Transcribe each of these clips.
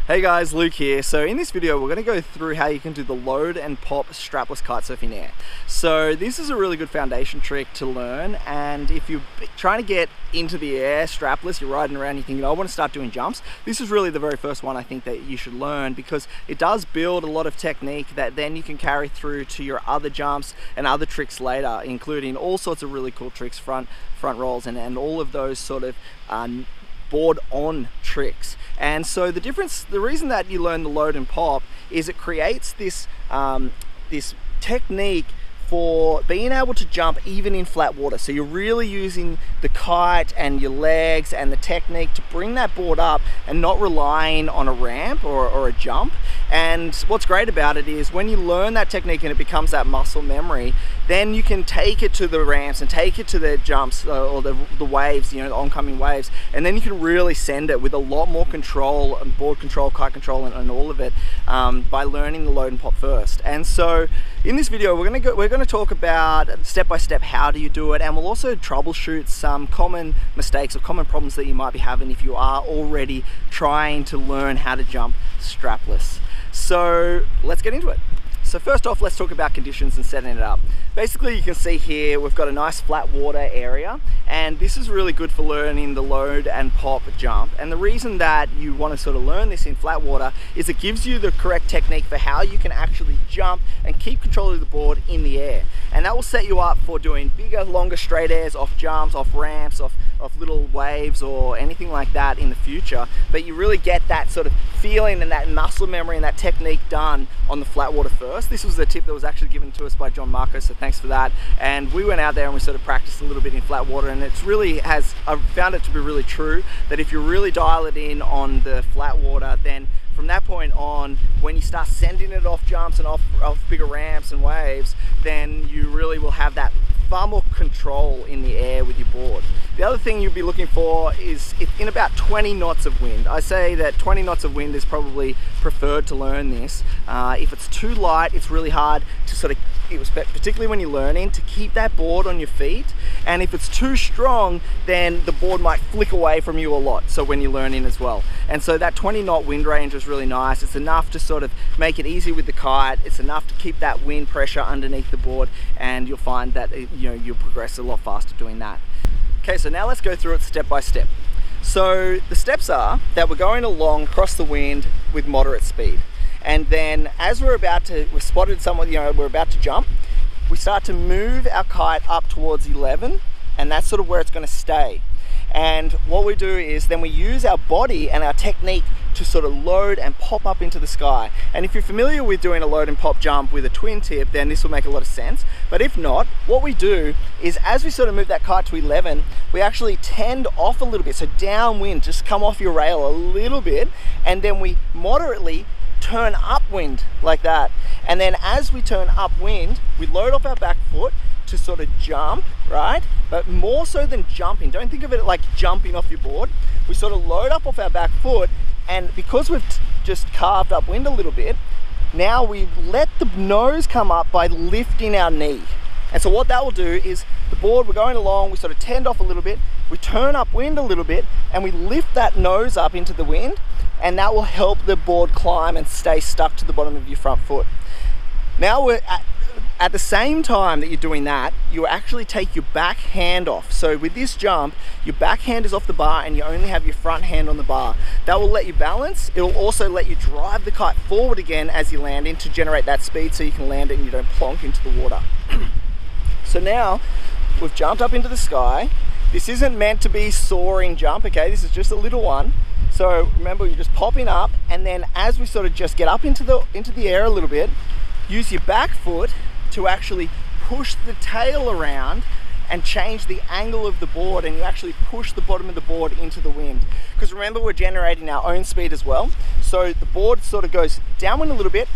Hey guys, Luke here. So in this video we're going to go through how you can do the load and pop strapless kitesurfing air. So this is a really good foundation trick to learn, and if you're trying to get into the air strapless, you're riding around, you think, I want to start doing jumps, this is really the very first one I think that you should learn, because it does build a lot of technique that then you can carry through to your other jumps and other tricks later, including all sorts of really cool tricks, front rolls and all of those sort of board on tricks. And so the reason that you learn the load and pop is it creates this this technique for being able to jump even in flat water. So you're really using the kite and your legs and the technique to bring that board up and not relying on a ramp or a jump. And what's great about it is when you learn that technique and it becomes that muscle memory, then you can take it to the ramps and take it to the jumps or the waves, you know, the oncoming waves, and then you can really send it with a lot more control and board control, kite control, and all of it by learning the load and pop first. And so in this video we're going to talk about step by step how do you do it, and we'll also troubleshoot some common mistakes or common problems that you might be having if you are already trying to learn how to jump strapless. So let's get into it. So first off, let's talk about conditions and setting it up. Basically, you can see here we've got a nice flat water area, and this is really good for learning the load and pop jump. And the reason that you want to sort of learn this in flat water is it gives you the correct technique for how you can actually jump and keep control of the board in the air. And that will set you up for doing bigger, longer straight airs, off jumps, off ramps, off little waves or anything like that in the future. But you really get that sort of feeling and that muscle memory and that technique done on the flat water first. This was a tip that was actually given to us by John Marco, so thanks for that. And we went out there and we sort of practiced a little bit in flat water, and I've found it to be really true that if you really dial it in on the flat water, then from that point on, when you start sending it off jumps and off bigger ramps and waves, then you really will have that far more control in the air with your board. The other thing you'd be looking for is in about 20 knots of wind. I say that 20 knots of wind is probably preferred to learn this. If it's too light, it's really hard to sort of, particularly when you're learning, to keep that board on your feet. And if it's too strong, then the board might flick away from you a lot, so when you're learning as well. And so that 20 knot wind range is really nice. It's enough to sort of make it easy with the kite. It's enough to keep that wind pressure underneath the board, and you'll find that you'll progress a lot faster doing that. Okay, so now let's go through it step by step. So the steps are that we're going along across the wind with moderate speed. And then as we've spotted someone, we're about to jump, we start to move our kite up towards 11, and that's sort of where it's going to stay. And what we do is then we use our body and our technique to sort of load and pop up into the sky. And if you're familiar with doing a load and pop jump with a twin tip, then this will make a lot of sense. But if not, what we do is as we sort of move that kite to 11, we actually tend off a little bit. So downwind, just come off your rail a little bit, and then we moderately turn upwind like that. And then as we turn upwind, we load off our back foot to sort of jump, right? But more so than jumping, don't think of it like jumping off your board. We sort of load up off our back foot, and because we've just carved upwind a little bit, now we let the nose come up by lifting our knee. And so what that will do is the board, we're going along, we sort of tend off a little bit, we turn upwind a little bit, and we lift that nose up into the wind, and that will help the board climb and stay stuck to the bottom of your front foot. Now we're at the same time that you're doing that, you actually take your back hand off. So with this jump, your back hand is off the bar and you only have your front hand on the bar. That will let you balance. It will also let you drive the kite forward again as you land in to generate that speed so you can land it and you don't plonk into the water. So now we've jumped up into the sky. This isn't meant to be soaring jump, okay? This is just a little one. So remember, you're just popping up, and then as we sort of just get up into the air a little bit, use your back foot to actually push the tail around and change the angle of the board, and you actually push the bottom of the board into the wind. Because remember, we're generating our own speed as well. So the board sort of goes downwind a little bit,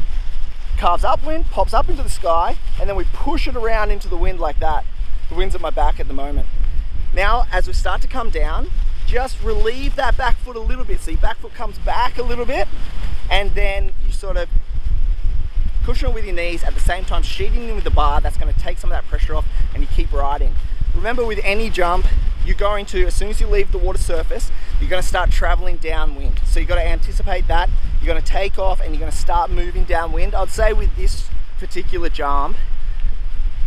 carves upwind, pops up into the sky, and then we push it around into the wind like that. The wind's at my back at the moment. Now, as we start to come down, just relieve that back foot a little bit. So your back foot comes back a little bit, and then you sort of cushion it with your knees, at the same time sheeting in with the bar. That's going to take some of that pressure off, and you keep riding. Remember, with any jump, you're going to, as soon as you leave the water surface, you're going to start traveling downwind. So you've got to anticipate that. You're You're going to take off and you're going to start moving downwind. I'd say with this particular jump,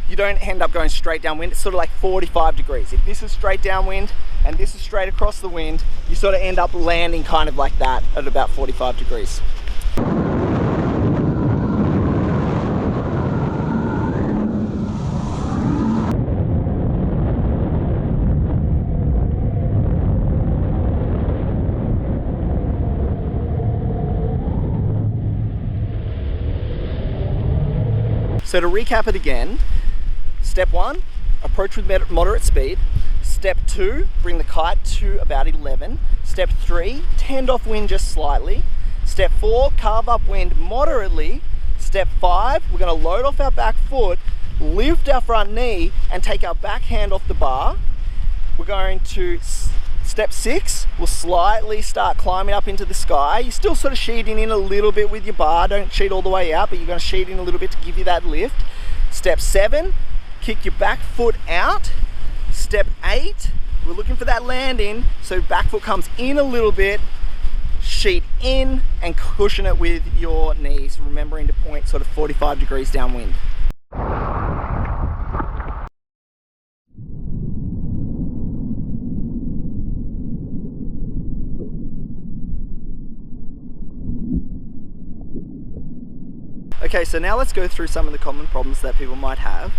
you don't end up going straight downwind. It's sort of like 45 degrees. If this is straight downwind and this is straight across the wind, you sort of end up landing kind of like that at about 45 degrees. So to recap it again, step 1, approach with moderate speed. Step 2, bring the kite to about 11. Step 3, tend off wind just slightly. Step 4, carve up wind moderately. Step 5, we're going to load off our back foot, lift our front knee and take our back hand off the bar. We're going to step 6, we'll slightly start climbing up into the sky. You're still sort of sheeting in a little bit with your bar. Don't sheet all the way out, but you're going to sheet in a little bit to give you that lift. Step 7, kick your back foot out. Step 8, we're looking for that landing, so back foot comes in a little bit, sheet in and cushion it with your knees, remembering to point sort of 45 degrees downwind. Okay, so now let's go through some of the common problems that people might have.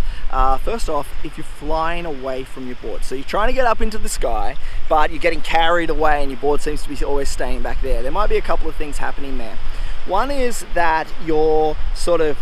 First off, if you're flying away from your board. So you're trying to get up into the sky, but you're getting carried away and your board seems to be always staying back there. There might be a couple of things happening there. One is that you're sort of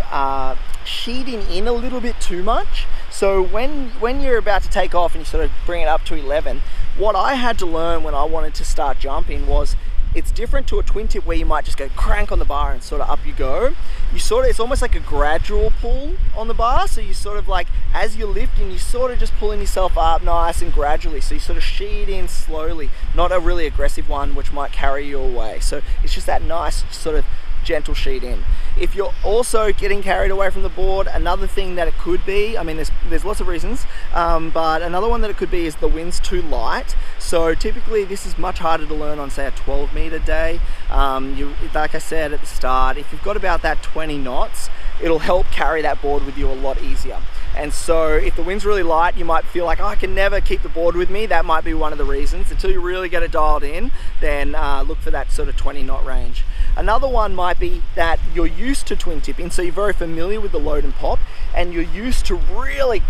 sheeting in a little bit too much. So when you're about to take off and you sort of bring it up to 11, what I had to learn when I wanted to start jumping was it's different to a twin tip where you might just go crank on the bar and sort of up you go. It's almost like a gradual pull on the bar. So you sort of like, as you're lifting, you're sort of just pulling yourself up nice and gradually. So you sort of sheet in slowly, not a really aggressive one which might carry you away. So it's just that nice sort of gentle sheet in. If you're also getting carried away from the board, another thing that it could be, I mean there's lots of reasons, but another one that it could be is the wind's too light. So typically this is much harder to learn on say a 12-meter day. Like I said at the start, if you've got about that 20 knots, it'll help carry that board with you a lot easier. And so if the wind's really light, you might feel like, oh, I can never keep the board with me. That might be one of the reasons. Until you really get it dialed in, then look for that sort of 20 knot range. Another one might be that you're used to twin tipping, so you're very familiar with the load and pop, and you're used to really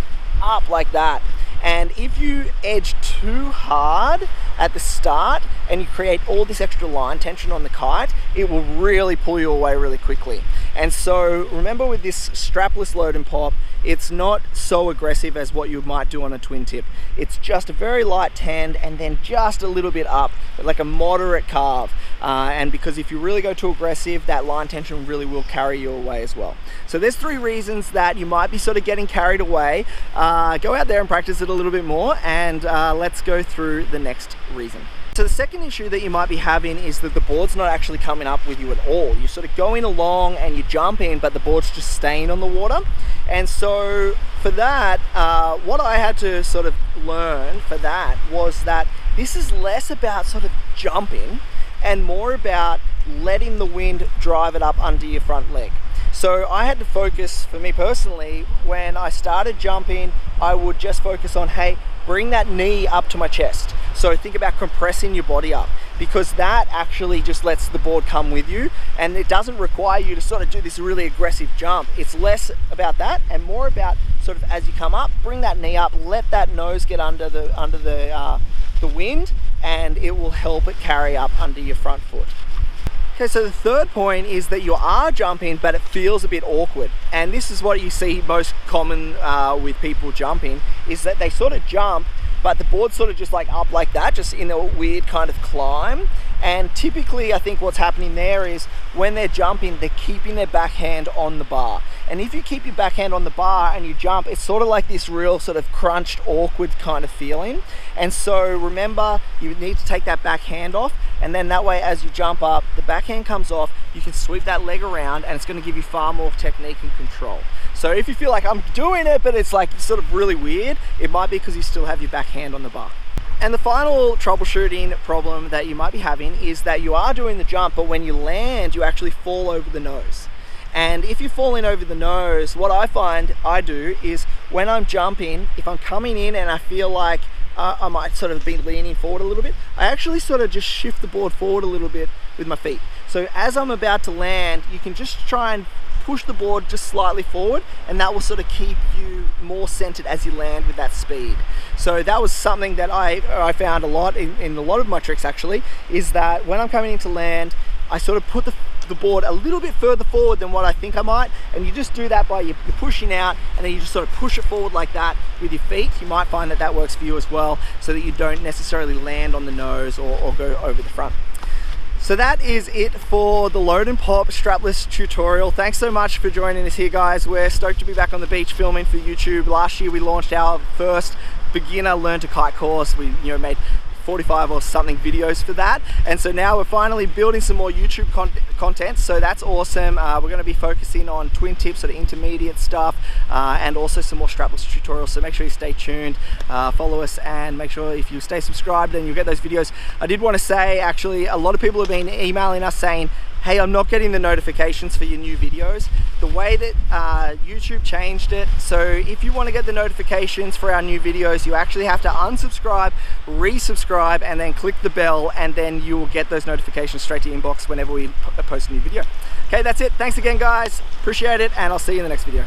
up like that. And if you edge too hard at the start and you create all this extra line tension on the kite, it will really pull you away really quickly. And so remember, with this strapless load and pop, it's not so aggressive as what you might do on a twin tip. It's just a very light tend and then just a little bit up, like a moderate carve. And because if you really go too aggressive, that line tension really will carry you away as well. So there's 3 reasons that you might be sort of getting carried away. Go out there and practice it a little bit more, and let's go through the next reason. So the second issue that you might be having is that the board's not actually coming up with you at all. You're sort of going along and you jump in, but the board's just staying on the water. And so for that, what I had to sort of learn for that was that this is less about sort of jumping and more about letting the wind drive it up under your front leg. So I had to focus, for me personally, when I started jumping, I would just focus on, hey, bring that knee up to my chest. So think about compressing your body up, because that actually just lets the board come with you, and it doesn't require you to sort of do this really aggressive jump. It's less about that and more about sort of, as you come up, bring that knee up, let that nose get under the wind, and it will help it carry up under your front foot. Okay, so the third point is that you are jumping, but it feels a bit awkward. And this is what you see most common with people jumping, is that they sort of jump, but the board's sort of just like up like that, just in a weird kind of climb. And typically, I think what's happening there is when they're jumping, they're keeping their backhand on the bar. And if you keep your backhand on the bar and you jump, it's sort of like this real sort of crunched, awkward kind of feeling. And so remember, you need to take that backhand off, and then that way, as you jump up, the backhand comes off, you can sweep that leg around, and it's going to give you far more technique and control. So if you feel like I'm doing it, but it's like sort of really weird, it might be because you still have your backhand on the bar. And the final troubleshooting problem that you might be having is that you are doing the jump, but when you land, you actually fall over the nose. And if you're falling over the nose, what I find I do is when I'm jumping, if I'm coming in and I feel like I might sort of be leaning forward a little bit, I actually sort of just shift the board forward a little bit with my feet. So as I'm about to land, you can just try and push the board just slightly forward, and that will sort of keep you more centered as you land with that speed. So that was something that I found a lot in a lot of my tricks actually, is that when I'm coming in to land, I sort of put the board a little bit further forward than what I think I might, and you just do that by you're pushing out, and then you just sort of push it forward like that with your feet. You might find that that works for you as well, so that you don't necessarily land on the nose or go over the front. So that is it for the load and pop strapless tutorial. Thanks so much for joining us here, guys. We're stoked to be back on the beach filming for YouTube. Last year we launched our first beginner learn to kite course. We made 45 or something videos for that, and so now we're finally building some more YouTube content, so that's awesome. We're going to be focusing on twin tips, sort of intermediate stuff, and also some more strapless tutorials, so make sure you stay tuned, follow us, and make sure if you stay subscribed then you'll get those videos. I did want to say, actually, a lot of people have been emailing us saying, hey, I'm not getting the notifications for your new videos. The way that YouTube changed it, so if you want to get the notifications for our new videos, you actually have to unsubscribe, resubscribe, and then click the bell, and then you will get those notifications straight to your inbox whenever we post a new video. Okay, that's it. Thanks again, guys. Appreciate it, and I'll see you in the next video.